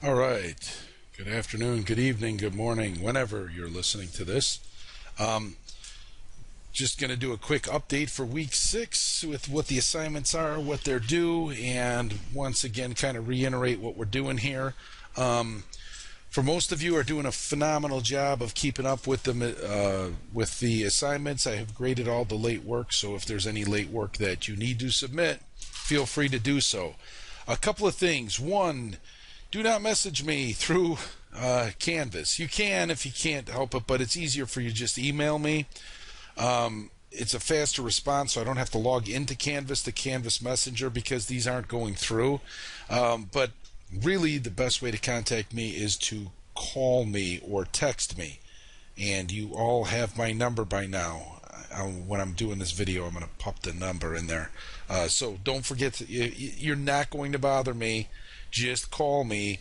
All right. Good afternoon, good evening, good morning, whenever you're listening to this. Um, just going to do a quick update for week 6 with what the assignments are, what they're due, and once again, kind of reiterate what we're doing here. For most of you are doing a phenomenal job of keeping up with the assignments. I have graded all the late work, so if there's any late work that you need to submit, feel free to do so. A couple of things. One, do not message me through Canvas. You can if you can't help it, but it's easier for you to just email me. It's a faster response, so I don't have to log into Canvas to Canvas Messenger because these aren't going through. But really, the best way to contact me is to call me or text me. And you all have my number by now. When I'm doing this video, I'm going to pop the number in there. So don't forget, you're not going to bother me. Just call me.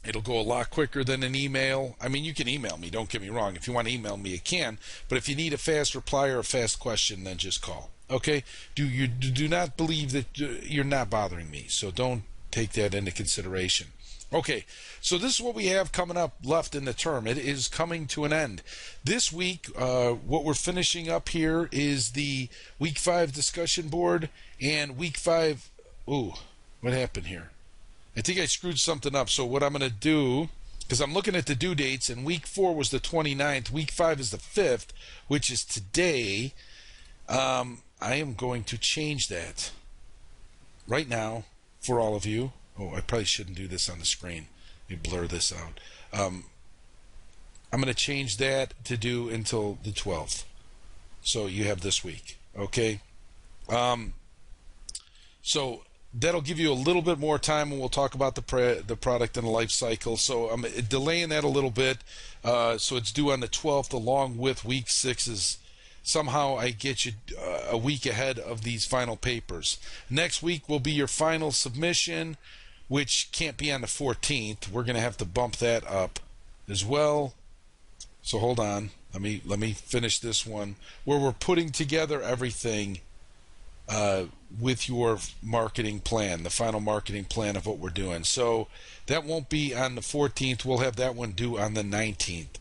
It'll go a lot quicker than an email. I mean, you can email me, don't get me wrong. If you want to email me, you can. But if you need a fast reply or a fast question, then just call. Okay? Do not believe that you're not bothering me. So don't take that into consideration. Okay, so this is what we have coming up left in the term. It is coming to an end. This week, what we're finishing up here is the week 5 discussion board and week 5. Ooh, what happened here? I think I screwed something up. So what I'm going to do, because I'm looking at the due dates, and week 4 was the 29th, week 5 is the 5th, which is today. I am going to change that right now for all of you. Oh, I probably shouldn't do this on the screen. Let me blur this out. I'm going to change that to do until the 12th. So you have this week, okay? So that'll give you a little bit more time, and we'll talk about the product and the life cycle. So I'm delaying that a little bit. So it's due on the 12th along with week 6's. Somehow I get you a week ahead of these final papers. Next week will be your final submission, which can't be on the 14th. We're going to have to bump that up as well. So hold on. Let me finish this one where we're putting together everything with your marketing plan, the final marketing plan of what we're doing. So that won't be on the 14th. We'll have that one due on the 19th.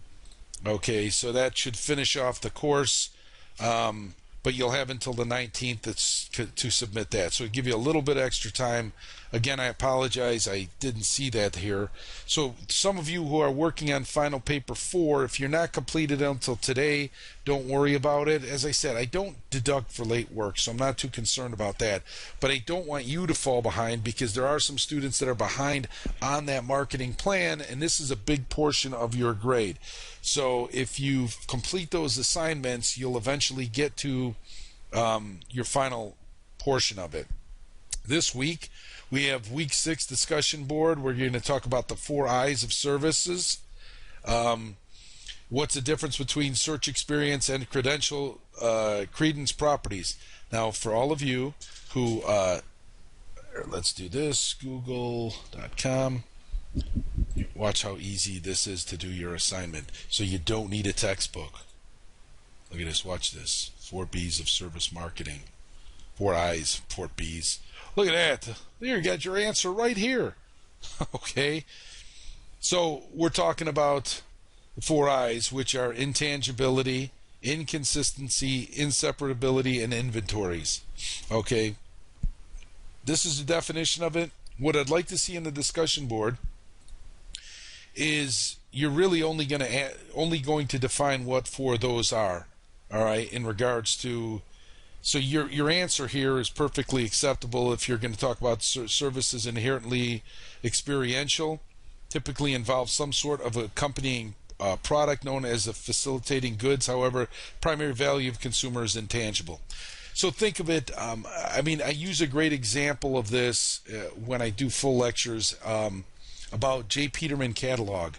Okay, so that should finish off the course. But you'll have until the 19th to submit that. So it'll give you a little bit extra time. Again, I apologize. I didn't see that here. So some of you who are working on final paper 4, if you're not completed until today, don't worry about it. As I said, I don't deduct for late work, so I'm not too concerned about that. But I don't want you to fall behind because there are some students that are behind on that marketing plan, and this is a big portion of your grade. So if you complete those assignments, you'll eventually get to your final portion of it. This week, we have week 6 discussion board. We're going to talk about the 4 I's of services. What's the difference between search experience and credence properties? Now, for all of you who, let's do this, google.com. Watch how easy this is to do your assignment. So you don't need a textbook. Look at this. Watch this. 4 B's of service marketing. 4 I's, 4 B's. Look at that. There, you got your answer right here. Okay. So we're talking about the 4 I's, which are intangibility, inconsistency, inseparability, and inventories. Okay. This is the definition of it. What I'd like to see in the discussion board is you're really only going to define what 4 of those are. All right, in regards to, so your answer here is perfectly acceptable if you're going to talk about services inherently experiential, typically involve some sort of accompanying product known as a facilitating goods. However, primary value of consumer is intangible. So think of it, I mean, I use a great example of this when I do full lectures about J. Peterman catalog.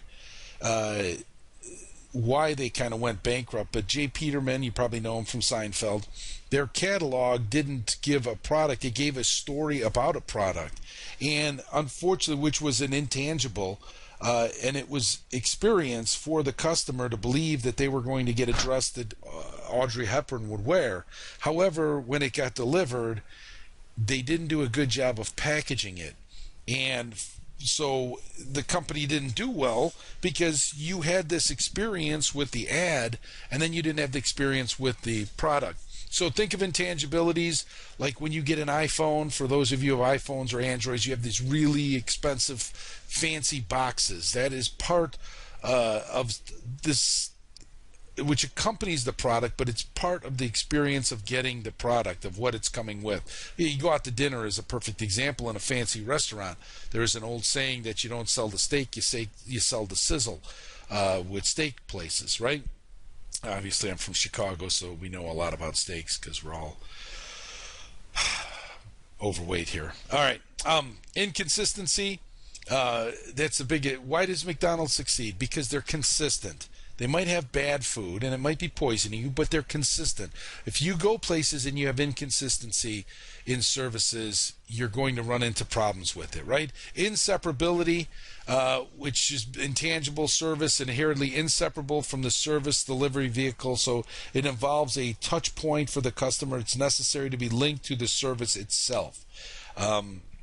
Why they kind of went bankrupt, but J. Peterman, you probably know him from Seinfeld, their catalog didn't give a product, it gave a story about a product, and unfortunately, which was an intangible, and it was experience for the customer to believe that they were going to get a dress that Audrey Hepburn would wear. However, when it got delivered, they didn't do a good job of packaging it, and so the company didn't do well because you had this experience with the ad and then you didn't have the experience with the product. So think of intangibilities like when you get an iPhone. For those of you who have iPhones or Androids, you have these really expensive, fancy boxes. That is part of this, which accompanies the product, but it's part of the experience of getting the product, of what it's coming with. You go out to dinner is a perfect example in a fancy restaurant. There's an old saying that you don't sell the steak, you sell the sizzle with steak places, right? Obviously, I'm from Chicago, so we know a lot about steaks because we're all overweight here. All right. Inconsistency. That's a big. Why does McDonald's succeed? Because they're consistent. They might have bad food and it might be poisoning you, but they're consistent. If you go places and you have inconsistency in services, you're going to run into problems with it, right? Inseparability, which is intangible service, inherently inseparable from the service delivery vehicle. So it involves a touch point for the customer. It's necessary to be linked to the service itself.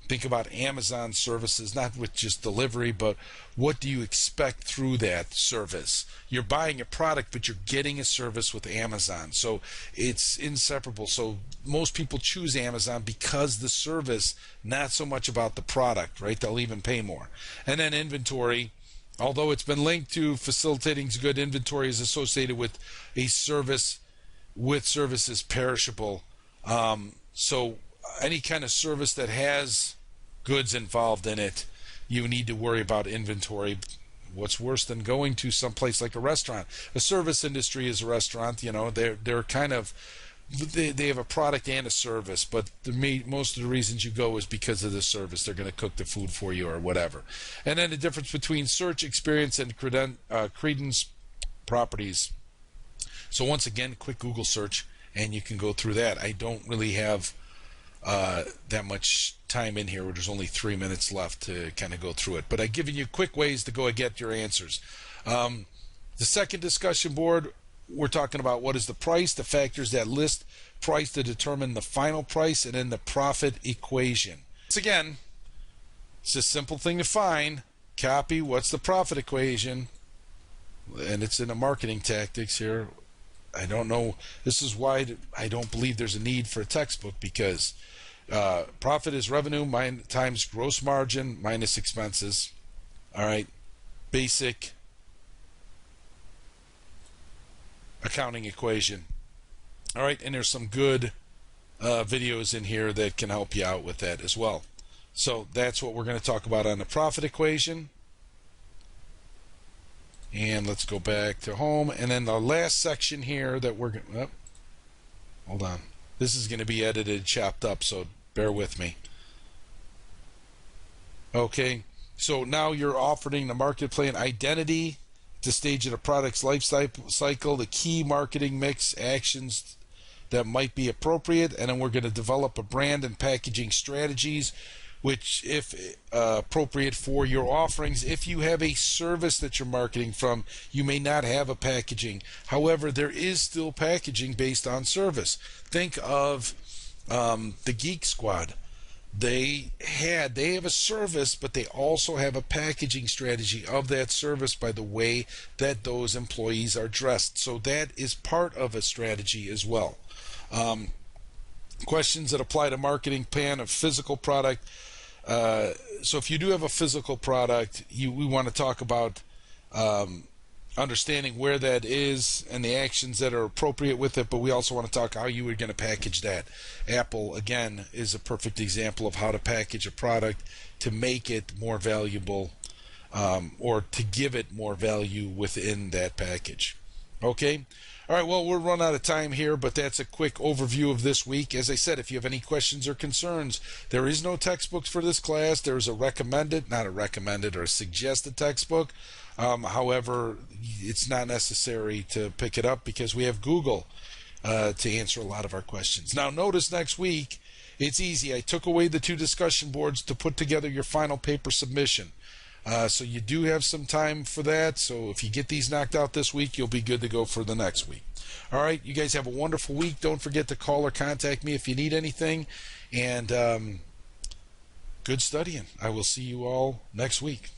Think about Amazon services, not with just delivery, but what do you expect through that service? You're buying a product, but you're getting a service with Amazon. So it's inseparable. So most people choose Amazon because the service, not so much about the product, right? They'll even pay more. And then inventory, although it's been linked to facilitating good inventory, is associated with a service, with services perishable. So any kind of service that has goods involved in it, you need to worry about inventory. What's worse than going to some place like a restaurant? A service industry is a restaurant. You know, they're kind of, they have a product and a service, but most of the reasons you go is because of the service. They're going to cook the food for you or whatever. And then the difference between search experience and credence properties. So once again, quick Google search and you can go through that. I don't really have that much time in here. There's only 3 minutes left to kind of go through it, but I've given you quick ways to go and get your answers. The second discussion board, we're talking about what is the price, the factors that list price to determine the final price, and then the profit equation. Once again, it's a simple thing to find. Copy what's the profit equation, and it's in the marketing tactics here. I don't know. This is why I don't believe there's a need for a textbook, because profit is revenue times gross margin minus expenses. All right, basic accounting equation. All right, and there's some good videos in here that can help you out with that as well. So that's what we're going to talk about on the profit equation. And let's go back to home. And then the last section here that we're going to... hold on. This is going to be edited, chopped up, so bear with me. Okay, so now you're offering the marketplace an identity, the stage of the product's life cycle, the key marketing mix actions that might be appropriate, and then we're going to develop a brand and packaging strategies, which, if appropriate for your offerings. If you have a service that you're marketing from, you may not have a packaging. However, there is still packaging based on service. Think of the Geek Squad. They have a service, but they also have a packaging strategy of that service by the way that those employees are dressed. So that is part of a strategy as well. Questions that apply to marketing plan of physical product. So if you do have a physical product, we want to talk about understanding where that is and the actions that are appropriate with it, but we also want to talk how you are going to package that. Apple, again, is a perfect example of how to package a product to make it more valuable, or to give it more value within that package. Okay? All right, well, we're run out of time here, but that's a quick overview of this week. As I said, if you have any questions or concerns, there is no textbooks for this class. There's a suggested textbook. However, it's not necessary to pick it up because we have Google to answer a lot of our questions. Now, notice next week, it's easy. I took away the 2 discussion boards to put together your final paper submission. So you do have some time for that. So if you get these knocked out this week, you'll be good to go for the next week. All right, you guys have a wonderful week. Don't forget to call or contact me if you need anything. And good studying. I will see you all next week.